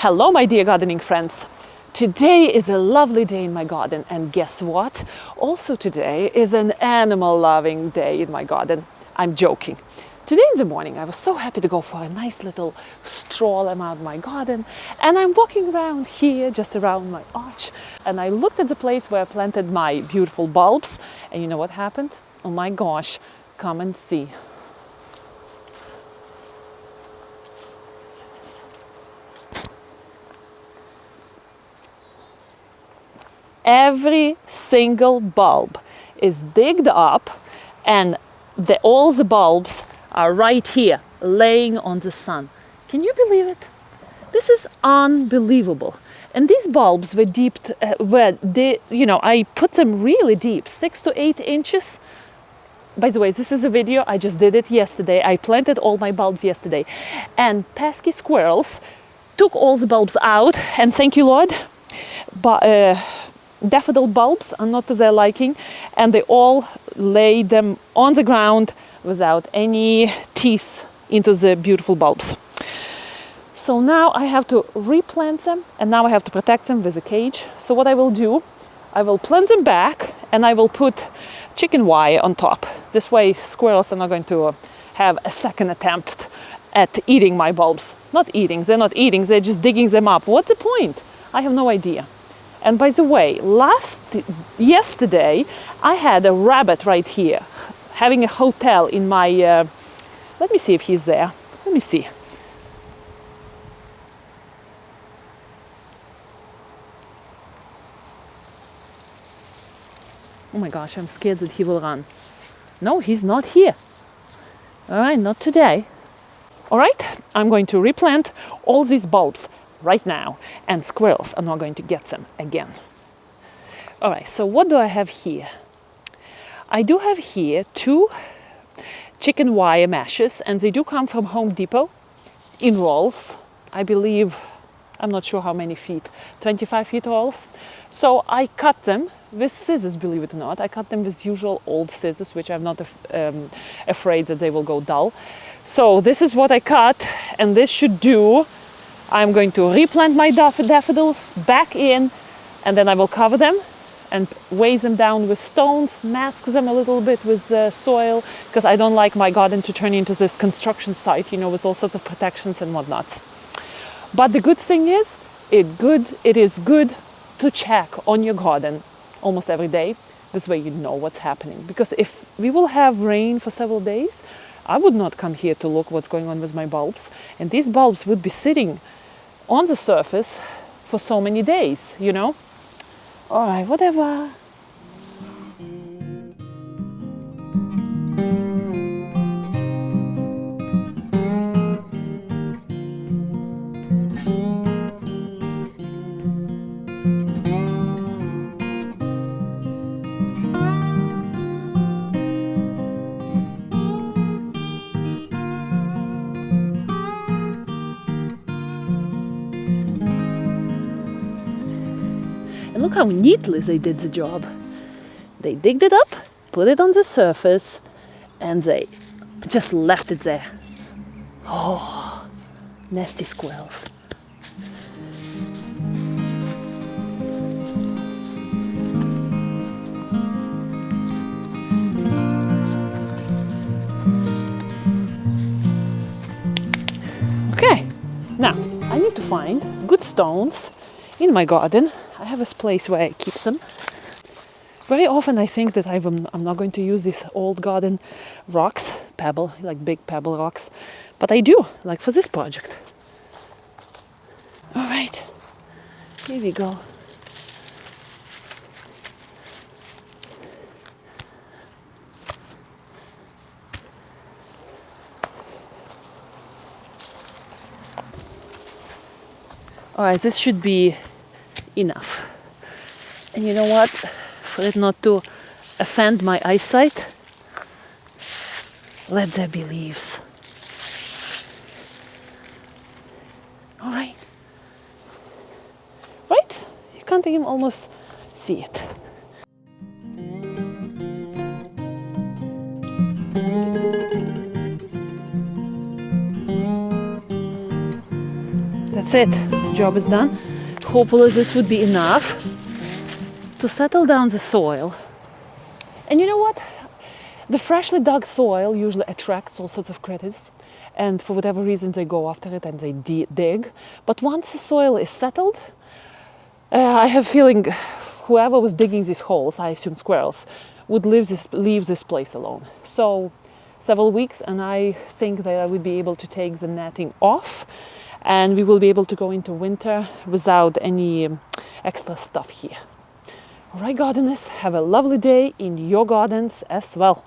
Hello, my dear gardening friends. Today is a lovely day in my garden, and guess what? Also today is an animal loving day in my garden. I'm joking. Today in the morning I was so happy to go for a nice little stroll around my garden, and I'm walking around here just around my arch, and I looked at the place where I planted my beautiful bulbs, and you know what happened? Oh my gosh, come and see. Every single bulb is digged up, and all the bulbs are right here laying on the sun. Can you believe it? This is unbelievable. And these bulbs were I put them really deep, 6 to 8 inches. By the way, this is a video, I just did it yesterday. I planted all my bulbs yesterday, and pesky squirrels took all the bulbs out, and thank you Lord, but daffodil bulbs are not to their liking, and they all lay them on the ground without any teeth into the beautiful bulbs. So now I have to replant them, and now I have to protect them with a cage. So what I will do, I will plant them back, and I will put chicken wire on top. This way squirrels are not going to have a second attempt at eating my bulbs. They're not eating, they're just digging them up. What's the point? I have no idea. And by the way, yesterday I had a rabbit right here having a hotel in my, let me see if he's there. Let me see. Oh my gosh, I'm scared that he will run. No, he's not here. All right, not today. All right, I'm going to replant all these bulbs right now, and squirrels are not going to get them again. All right, so what do I have here? I do have here 2 chicken wire meshes, and they do come from Home Depot in rolls. I believe, I'm not sure how many feet, 25 feet rolls. So I cut them with scissors, believe it or not. I cut them with usual old scissors, which I'm not afraid that they will go dull. So this is what I cut, and this should do. I'm going to replant my daffodils back in, and then I will cover them and weigh them down with stones, mask them a little bit with soil, because I don't like my garden to turn into this construction site, with all sorts of protections and whatnots. But the good thing is, it is good to check on your garden almost every day. This way you know what's happening. Because if we will have rain for several days, I would not come here to look what's going on with my bulbs. And these bulbs would be sitting on the surface for so many days, All right, whatever. And look how neatly they did the job. They digged it up, put it on the surface, and they just left it there. Oh, nasty squirrels. Okay, now I need to find good stones in my garden. I have a place where I keep them. Very often I think that I'm not going to use these old garden rocks, like big pebble rocks, but I do, like for this project. All right, here we go. All right, this should be enough. And you know what? For it not to offend my eyesight, let there be leaves. All right. Right? You can't even almost see it. That's it. job is done. Hopefully this would be enough to settle down the soil. And you know what? The freshly dug soil usually attracts all sorts of critters, and for whatever reason they go after it and they dig. But once the soil is settled, I have a feeling whoever was digging these holes, I assume squirrels, would leave this place alone. So several weeks, and I think that I would be able to take the netting off, and we will be able to go into winter without any extra stuff here. All right, gardeners, have a lovely day in your gardens as well.